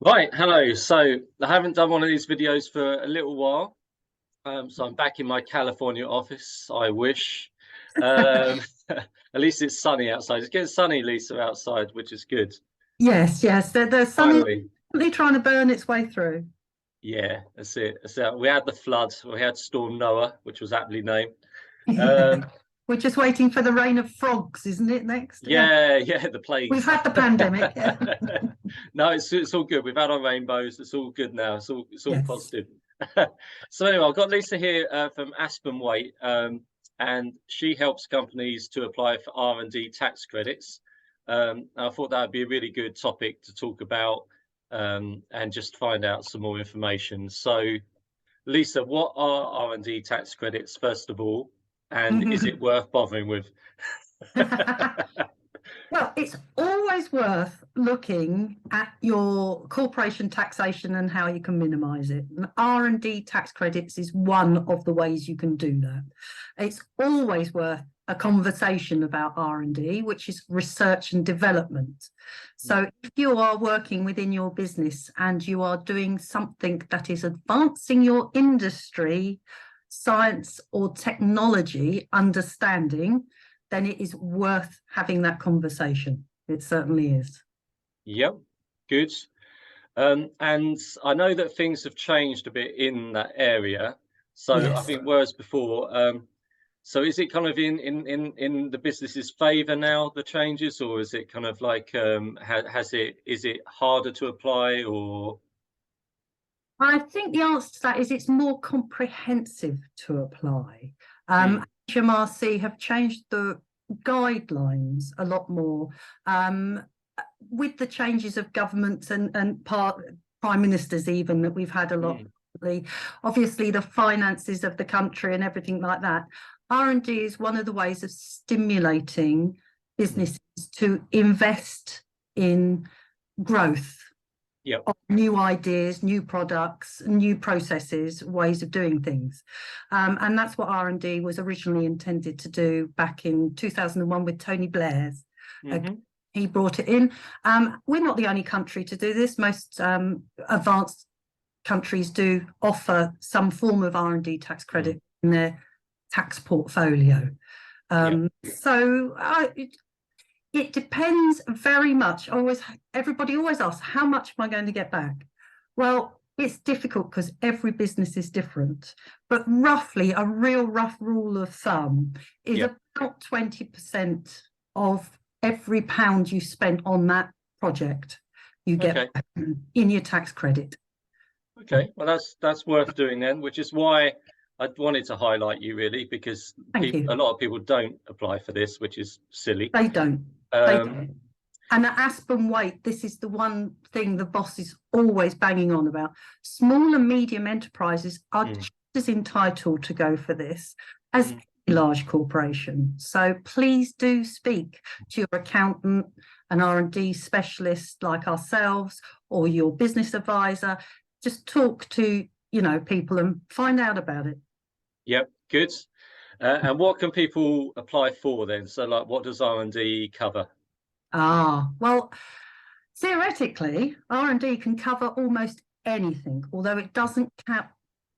Right, hello. So I haven't done one of these videos for a little while. So I'm back in my California office, I wish. Um, at least it's sunny outside. It's getting sunny, Lisa, outside, which is good. Yes, yes. The sun is Finally. really trying to burn its way through. Yeah, that's it. That's it. We had the flood. We had Storm Noah, which was aptly named. Yeah. Um, We're just waiting for the rain of frogs, isn't it, next? Yeah. yeah, the We've plagues. had the pandemic. Yeah. No, it's all good. We've had our rainbows. It's all good now. It's all Yes. positive. So anyway, I've got Lisa here from Aspen Waite, and she helps companies to apply for R&D tax credits. I thought that would be a really good topic to talk about, and just find out some more information. So, Lisa, what are R&D tax credits, first of all, and is it worth bothering with? Well, it's always worth looking at your corporation taxation and how you can minimize it. And R&D tax credits is one of the ways you can do that. It's always worth a conversation about R&D, which is research and development. So if you are working within your business and you are doing something that is advancing your industry, science or technology understanding, then it is worth having that conversation. It certainly is. Yep, good. And I know that things have changed a bit in that area. So I Yes. think whereas before, so is it kind of in the business's favor now, the changes, or is it kind of like is it harder to apply or I think the answer to that is it's more comprehensive to apply. mm, HMRC have changed the guidelines a lot more with the changes of governments and prime ministers even that we've had a lot. mm, Obviously, the finances of the country and everything like that. R&D is one of the ways of stimulating mm. businesses to invest in growth, Yep, new ideas, new products, new processes, ways of doing things. And that's what R&D was originally intended to do back in 2001 with Tony Blair's. mm-hmm. He brought it in. We're not the only country to do this. Most advanced countries do offer some form of R&D tax credit in their tax portfolio. Yep, So it depends very much. Everybody always asks, how much am I going to get back? Well, it's difficult because every business is different, but roughly a real rough rule of thumb is yep. about 20% of every pound you spent on that project, you get Okay, back in your tax credit. okay. Well, that's worth doing then, which is why I wanted to highlight you really, because Thank a you. lot of people don't apply for this, which is silly. They don't. They Um, don't. And at Aspen Waite, this is the one thing the boss is always banging on about. Small and medium enterprises are mm, just as entitled to go for this as mm. any large corporation. So please do speak to your accountant, an R&D specialist like ourselves, or your business advisor. Just talk to, people and find out about it. Yep, good. And what can people apply for then? So, like, what does R&D cover? Well, theoretically, R&D can cover almost anything, although it doesn't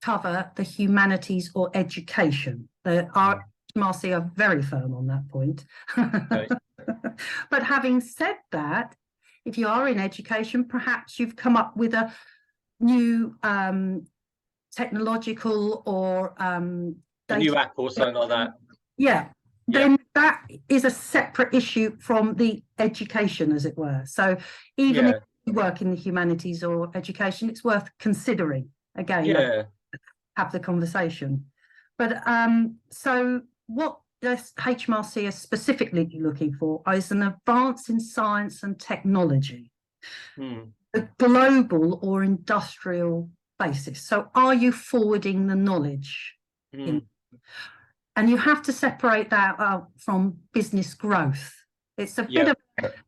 cover the humanities or education. Our Mm, HMRC are very firm on that point. okay. But having said that, if you are in education, perhaps you've come up with a new technological or A new data. app or something like that. Yeah, Yep. then that is a separate issue from the education, as it were. So even if Yeah. you work in the humanities or education, it's worth considering. Again, Yeah. have the conversation. But so what this HMRC is specifically looking for is an advance in science and technology, Mm, a global or industrial basis. So are you forwarding the knowledge in? mm. And you have to separate that out from business growth. It's a bit Yep.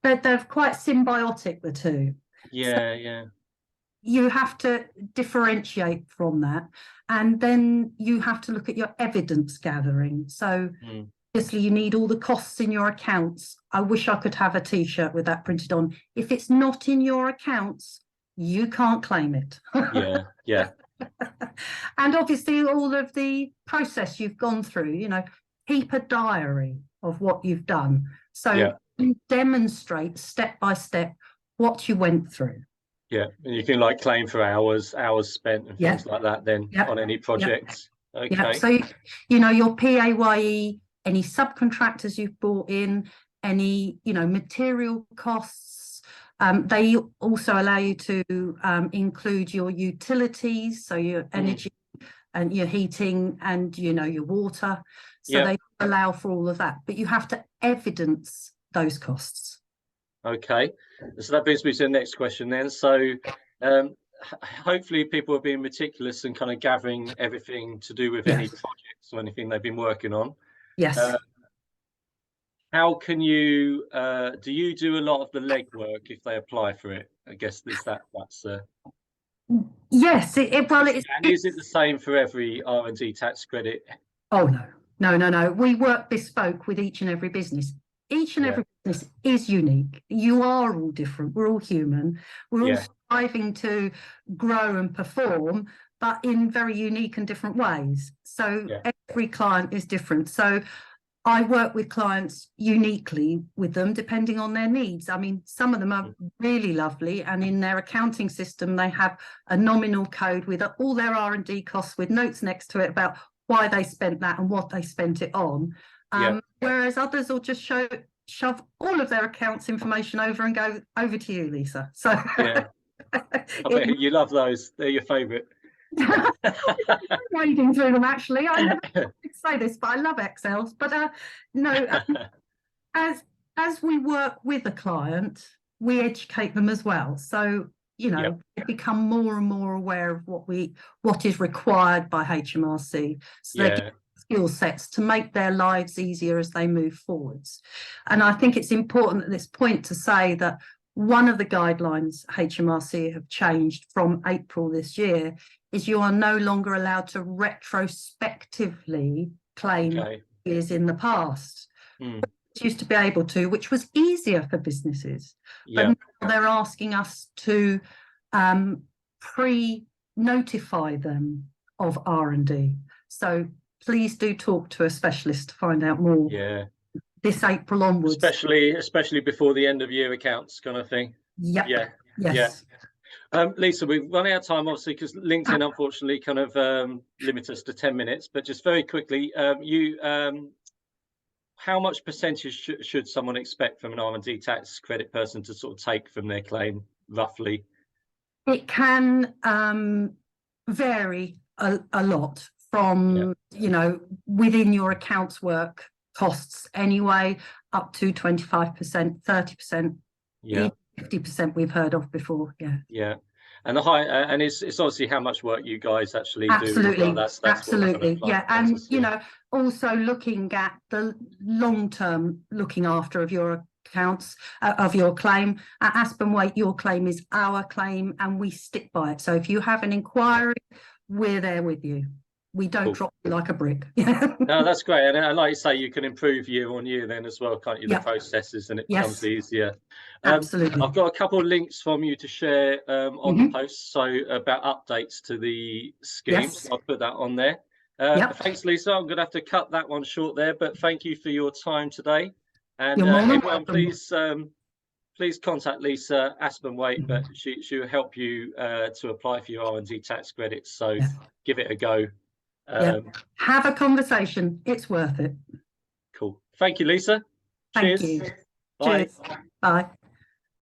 of, they're quite symbiotic, the two. So Yeah. Yeah. you have to differentiate from that. And then you have to look at your evidence gathering. So Mm. obviously you need all the costs in your accounts. I wish I could have a t-shirt with that printed on. If it's not in your accounts, you can't claim it. Yeah, yeah, And obviously all of the process you've gone through, you know, keep a diary of what you've done. So yeah, you demonstrate step by step what you went through. yeah. And you can like claim for hours spent and Yeah. things like that then Yeah. on any projects. Yeah. Okay. So, you know, your PAYE, any subcontractors you've brought in, any, you know, material costs. They also allow you to include your utilities, so your energy and your heating and, you know, your water. So Yeah. they allow for all of that, but you have to evidence those costs. Okay. So that brings me to the next question then. So hopefully people are being meticulous and kind of gathering everything to do with any Yes. projects or anything they've been working on. Yes. How can you do you do a lot of the legwork if they apply for it? I guess that's Yes. Well, and is it the same for every R&D tax credit? oh, no. We work bespoke with each and every business. Each and Yeah, every business is unique. You are all different. We're all human. We're all yeah, striving to grow and perform, but in very unique and different ways. So yeah. every client is different. So I work with clients uniquely with them, depending on their needs. I mean, some of them are really lovely, and in their accounting system, they have a nominal code with all their R&D costs with notes next to it about why they spent that and what they spent it on. Yeah. Whereas others will just shove all of their accounts information over and go, over to you, Lisa. So Yeah. I bet you love those. They're your favourite. wading through them, actually. I never say this, but I love Excels. But no, as we work with a client, we educate them as well. So, you know, they become more and more aware of what is required by HMRC. So they get skill sets to make their lives easier as they move forwards. And I think it's important at this point to say that one of the guidelines HMRC have changed from April this year is you are no longer allowed to retrospectively claim years in the past. Used to be able to, which was easier for businesses, but now they're asking us to pre-notify them of R&D. So please do talk to a specialist to find out more. Yeah. This April onwards, especially before the end of year accounts kind of thing. Yep. Yeah. Yes. Yeah. Lisa, we've run out of time obviously because LinkedIn unfortunately kind of limits us to 10 minutes. But just very quickly, how much percentage should someone expect from an R&D tax credit person to sort of take from their claim, roughly? It can vary a lot from, you know, within your accounts work costs anyway, up to 25%, 30%, 50% we've heard of before. Yeah. And the high and it's obviously how much work you guys actually do. Absolutely. That's Absolutely. Yeah. And you know, also looking at the long-term looking after of your accounts of your claim. At Aspen Waite, your claim is our claim and we stick by it. So if you have an inquiry, we're there with you. We don't drop you like a brick. No, that's great. And like you say, you can improve year on year then as well, can't you? The processes, and it becomes easier. Absolutely. I've got a couple of links from you to share on the post, so about updates to the schemes. I'll put that on there. Thanks, Lisa. I'm going to have to cut that one short there, but thank you for your time today. And everyone, please contact Lisa, Aspen Waite, but she'll help you to apply for your R&D tax credits. So give it a go. Have a conversation. It's worth it. Cool. Thank you, Lisa. Thank Cheers. you. Bye. Cheers. Bye.